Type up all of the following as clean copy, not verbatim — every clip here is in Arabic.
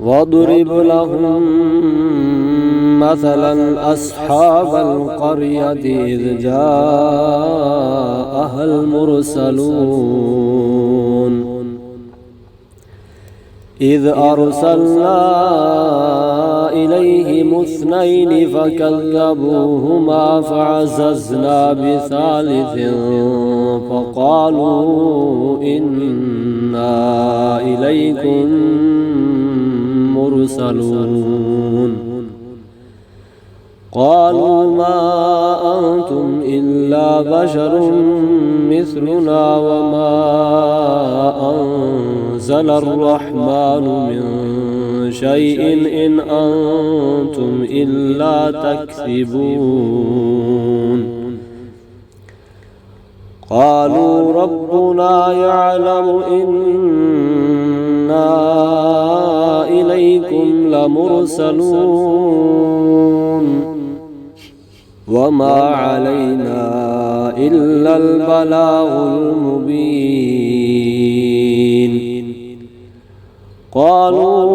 واضرب لهم مثلا أصحاب القرية إذ جاءها المرسلون إذ أرسلنا إليهم اثنين فكذبوهما فعززنا بثالث فقالوا إنا إليكم مرسلون قالوا ما أنتم إلا بشر مثلنا وما أنزل الرحمن من شيء إن أنتم إلا تكذبون قالوا ربنا يعلم إنا إليكم لمرسلون وما علينا إلا البلاغ المبين قالوا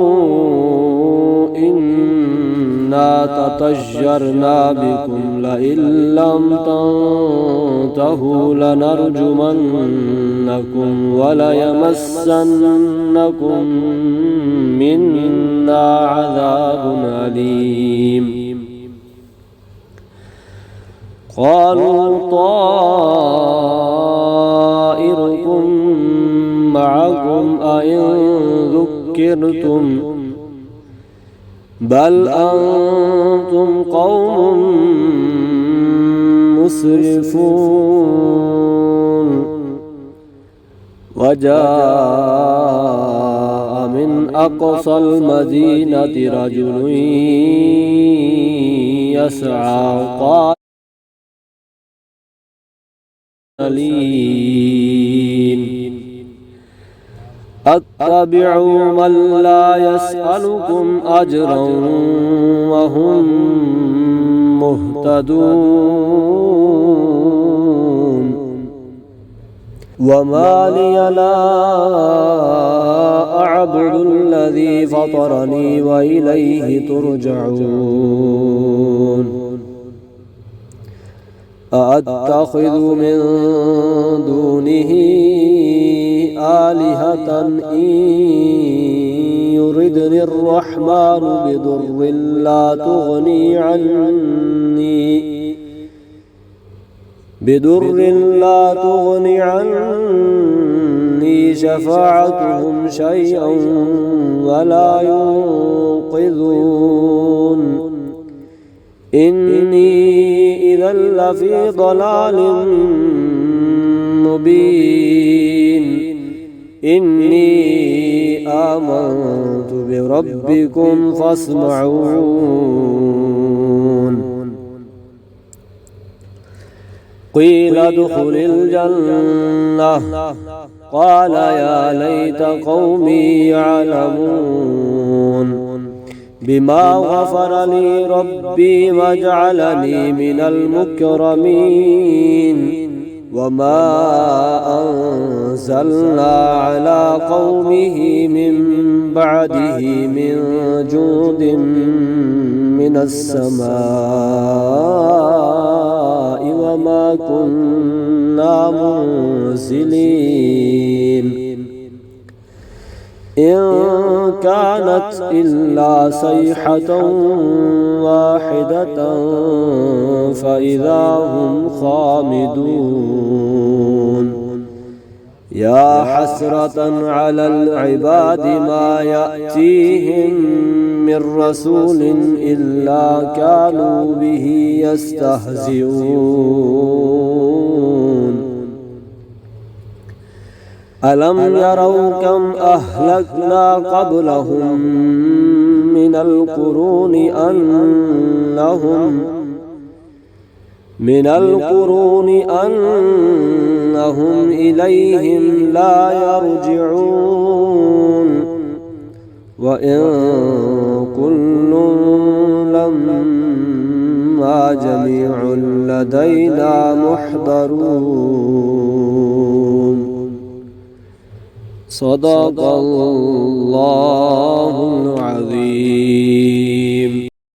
إنا تطيرنا بكم لئن لم تنتهوا لنرجمنكم وليمسنكم منا عذاب أليم قالوا طائركم معكم أئن ذكرتم بل أنتم قوم مسرفون وجاء من أقصى المدينة رجل يسعى قال أتبع من لا يسألكم أجرا وهم مهتدون وما لي لا أعبد الذي فطرني وإليه ترجعون أأتخذ من دونه آلهة إن يردني الرحمن بضر لا تغني عني شفاعتهم شيئا ولا ينقذون إني إذا لفي ضلال مبين إني آمنت بربكم فاسمعون قيل ادخل الجنة قال يا ليت قومي يعلمون بما غفر لي ربي وجعلني من المكرمين وما أنزلنا على قومه من بعده من جود من السماء وما كنا منزلين إن كانت إلا صيحة واحدة فإذا هم خامدون يا حسرة على العباد ما يأتيهم من رسول إلا كانوا به يستهزئون ألم يروا كم أهلكنا قبلهم من القرون أنهم إليهم لا يرجعون وإن كل لما جميع لدينا محضرون صدق الله الله العظيم.